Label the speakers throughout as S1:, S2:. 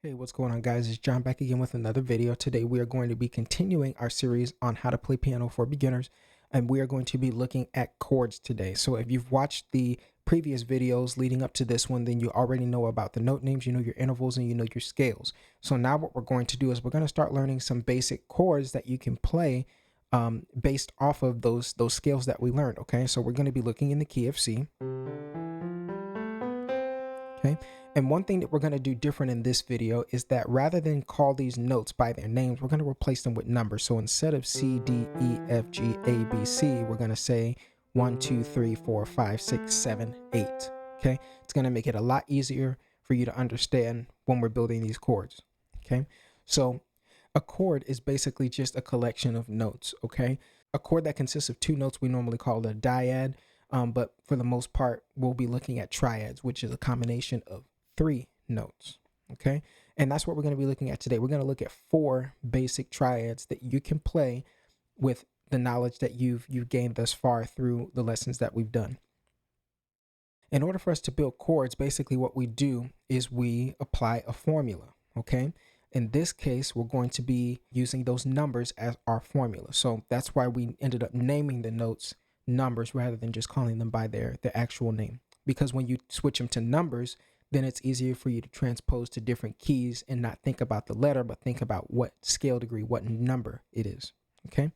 S1: Hey, what's going on, guys? It's John back again with another video. Today we are going to be continuing our series on how to play piano for beginners, and we are going to be looking at chords today. So if you've watched the previous videos leading up to this one, then you already know about the note names, you know your intervals, and you know your scales. So now what we're going to do is we're going to start learning some basic chords that you can play based off of those scales that we learned. Okay, so we're going to be looking in the key of C. Okay, and one thing that we're going to do different in this video is that rather than call these notes by their names, we're going to replace them with numbers. So instead of C, D, E, F, G, A, B, C, we're going to say 1, 2, 3, 4, 5, 6, 7, 8. Okay, it's going to make it a lot easier for you to understand when we're building these chords. Okay, so a chord is basically just a collection of notes. Okay, a chord that consists of two notes we normally call a dyad. But for the most part, we'll be looking at triads, which is a combination of 3 notes. Okay, and that's what we're going to be looking at today. We're going to look at 4 basic triads that you can play with the knowledge that you've gained thus far through the lessons that we've done. In order for us to build chords, basically what we do is we apply a formula. Okay, in this case, we're going to be using those numbers as our formula. So that's why we ended up naming the notes numbers rather than just calling them by their actual name, because when you switch them to numbers, then it's easier for you to transpose to different keys and not think about the letter, but think about what scale degree, what number it is. Okay,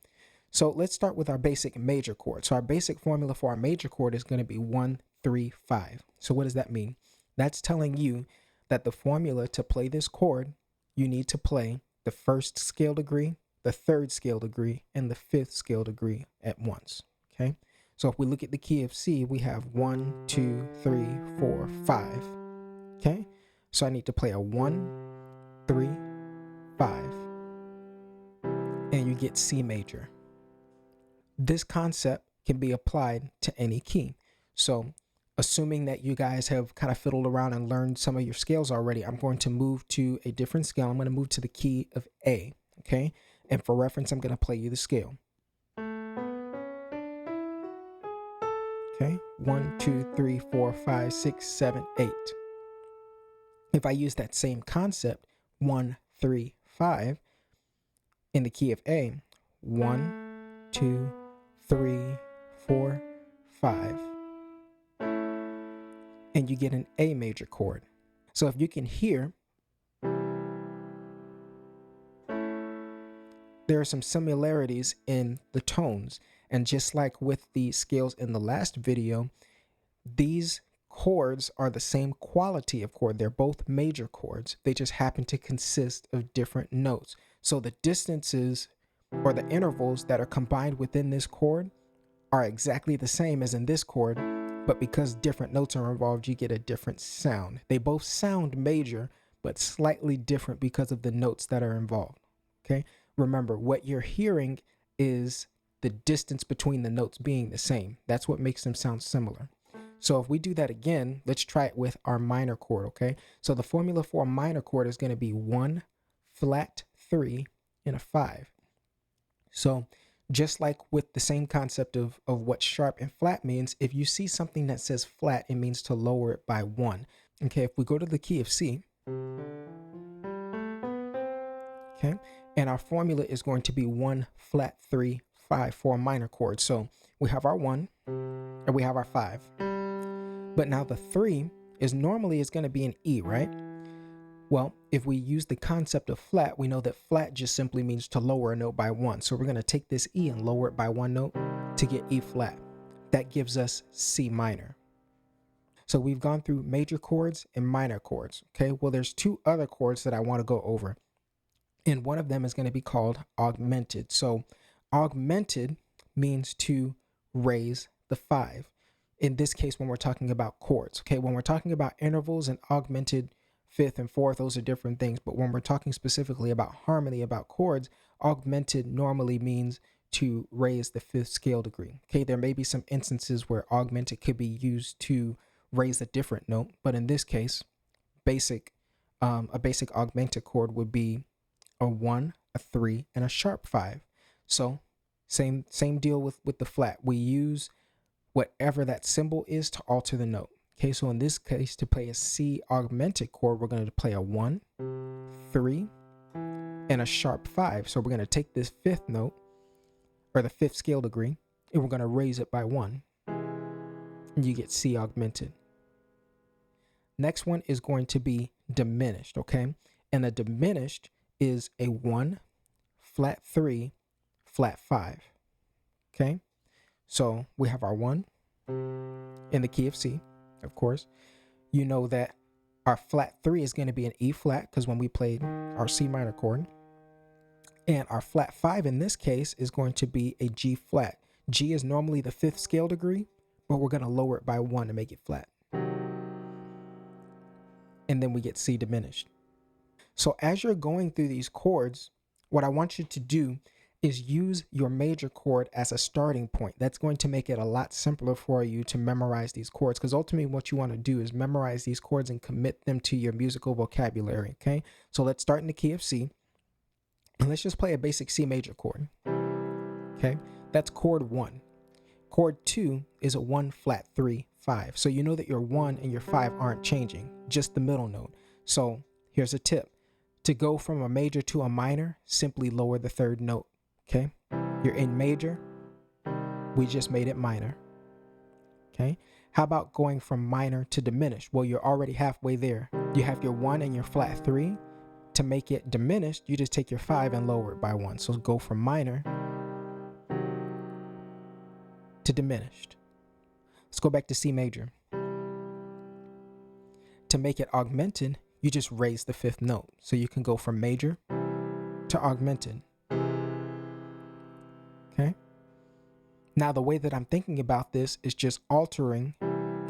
S1: so let's start with our basic major chord. So our basic formula for our major chord is going to be 1, 3, 5. So what does that mean? That's telling you that the formula to play this chord, you need to play the first scale degree, the third scale degree, and the fifth scale degree at once. Okay, so if we look at the key of C, we have 1, 2, 3, 4, 5. Okay, so I need to play a 1, 3, 5, and you get C major. This concept can be applied to any key. So assuming that you guys have kind of fiddled around and learned some of your scales already, I'm going to move to a different scale. I'm going to move to the key of A. Okay, and for reference, I'm going to play you the scale. Okay, 1, 2, 3, 4, 5, 6, 7, 8. If I use that same concept, 1, 3, 5, in the key of A, 1, 2, 3, 4, 5, and you get an A major chord. So if you can hear, there are some similarities in the tones, and just like with the scales in the last video, these chords are the same quality of chord. They're both major chords. They just happen to consist of different notes. So the distances or the intervals that are combined within this chord are exactly the same as in this chord, but because different notes are involved, you get a different sound. They both sound major, but slightly different because of the notes that are involved. Okay, remember, what you're hearing is the distance between the notes being the same. That's what makes them sound similar. So if we do that again, let's try it with our minor chord. Okay, so the formula for a minor chord is going to be 1, flat 3, and a 5. So just like with the same concept of what sharp and flat means, if you see something that says flat, it means to lower it by 1. Okay, if we go to the key of C, okay, and our formula is going to be 1, flat 3, 5 for a minor chord. So we have our 1 and we have our 5. But now the 3 is normally going to be an E, right? Well, if we use the concept of flat, we know that flat just simply means to lower a note by 1. So we're going to take this E and lower it by 1 note to get E flat. That gives us C minor. So we've gone through major chords and minor chords. Okay, well, there's 2 other chords that I want to go over. And one of them is going to be called augmented. So augmented means to raise the 5. In this case, when we're talking about chords. Okay, when we're talking about intervals and augmented fifth and fourth, those are different things. But when we're talking specifically about harmony, about chords, augmented normally means to raise the 5th scale degree. Okay, there may be some instances where augmented could be used to raise a different note, but in this case, a basic augmented chord would be a 1, a 3, and a sharp 5. So same deal with the flat. We use whatever that symbol is to alter the note. Okay, so in this case, to play a C augmented chord, we're going to play a 1, 3 and a sharp 5. So we're going to take this fifth note, or the fifth scale degree, and we're going to raise it by 1. And you get C augmented. Next one is going to be diminished, okay? And a diminished is a 1, flat 3, flat 5, okay? So we have our 1 in the key of C, of course. You know that our flat 3 is going to be an E flat, because when we played our C minor chord. And our flat 5 in this case is going to be a G flat. G is normally the fifth scale degree, but we're going to lower it by 1 to make it flat. And then we get C diminished. So as you're going through these chords, what I want you to do is use your major chord as a starting point. That's going to make it a lot simpler for you to memorize these chords, because ultimately what you want to do is memorize these chords and commit them to your musical vocabulary, okay? So let's start in the key of C, and let's just play a basic C major chord, okay? That's chord 1. Chord 2 is a 1 flat 3 5. So you know that your 1 and your 5 aren't changing, just the middle note. So here's a tip. To go from a major to a minor, simply lower the third note, okay? You're in major, we just made it minor, okay? How about going from minor to diminished? Well, you're already halfway there. You have your 1 and your flat 3. To make it diminished, you just take your 5 and lower it by 1. So go from minor to diminished. Let's go back to C major. To make it augmented, you just raise the fifth note. So you can go from major to augmented. Okay? Now the way that I'm thinking about this is just altering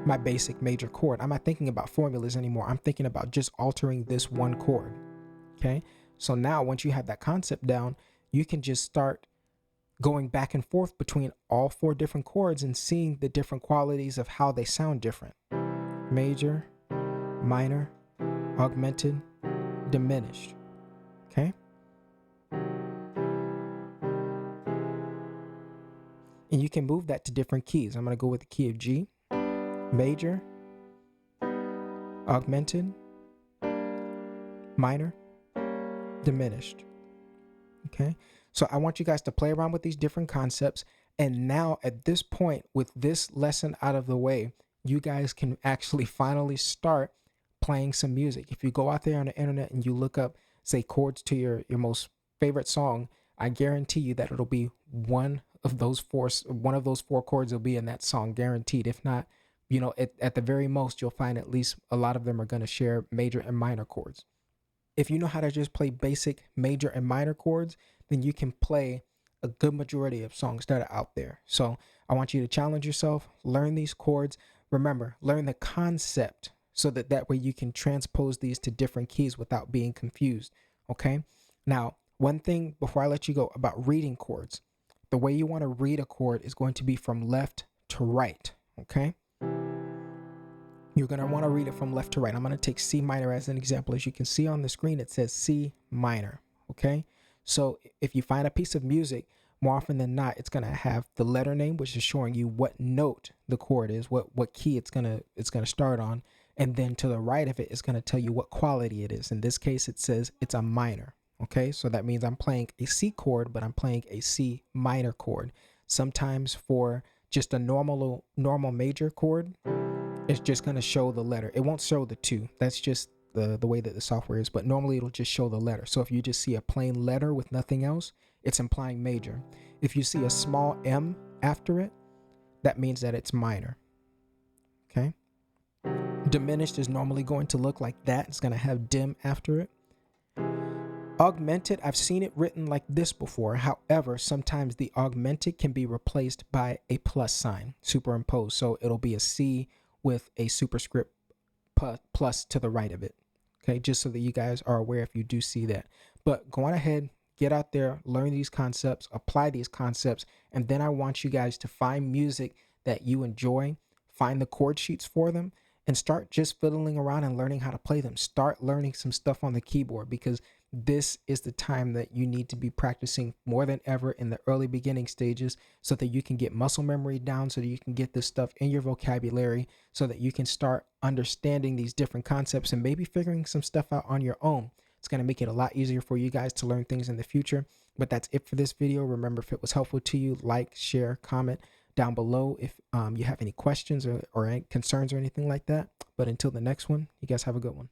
S1: my basic major chord. I'm not thinking about formulas anymore. I'm thinking about just altering this one chord. Okay? So now once you have that concept down, you can just start going back and forth between all 4 different chords and seeing the different qualities of how they sound different. Major, minor, augmented, diminished. Okay? And you can move that to different keys. I'm going to go with the key of G, major, augmented, minor, diminished. Okay? So I want you guys to play around with these different concepts. And now at this point, with this lesson out of the way, you guys can actually finally start playing some music. If you go out there on the internet and you look up, say, chords to your most favorite song, I guarantee you that it'll be one of those four chords will be in that song, guaranteed. If not, you know, at the very most, you'll find at least a lot of them are going to share major and minor chords. If you know how to just play basic major and minor chords, then you can play a good majority of songs that are out there. So I want you to challenge yourself, learn these chords. Remember, learn the concept so that way you can transpose these to different keys without being confused. Okay? Now, one thing before I let you go about reading chords, the way you want to read a chord is going to be from left to right. Okay? You're going to want to read it from left to right. I'm going to take C minor as an example. As you can see on the screen, it says C minor. Okay? So if you find a piece of music, more often than not, it's going to have the letter name, which is showing you what note the chord is, what key it's going to start on. And then to the right of it, it's going to tell you what quality it is. In this case, it says it's a minor. Okay? So that means I'm playing a C chord, but I'm playing a C minor chord. Sometimes for just a normal major chord, it's just going to show the letter. It won't show the 2. That's just the way that the software is, but normally it'll just show the letter. So if you just see a plain letter with nothing else, it's implying major. If you see a small M after it, that means that it's minor. Okay? Diminished is normally going to look like that. It's going to have dim after it. Augmented, I've seen it written like this before. However, sometimes the augmented can be replaced by a plus sign, superimposed. So it'll be a C with a superscript plus to the right of it. Okay, just so that you guys are aware if you do see that. But go on ahead, get out there, learn these concepts, apply these concepts, and then I want you guys to find music that you enjoy, find the chord sheets for them, and start just fiddling around and learning how to play them. Start learning some stuff on the keyboard, because this is the time that you need to be practicing more than ever in the early beginning stages, so that you can get muscle memory down, so that you can get this stuff in your vocabulary, so that you can start understanding these different concepts and maybe figuring some stuff out on your own. It's going to make it a lot easier for you guys to learn things in the future. But that's it for this video. Remember, if it was helpful to you, like, share, comment down below if you have any questions or any concerns or anything like that. But until the next one, you guys have a good one.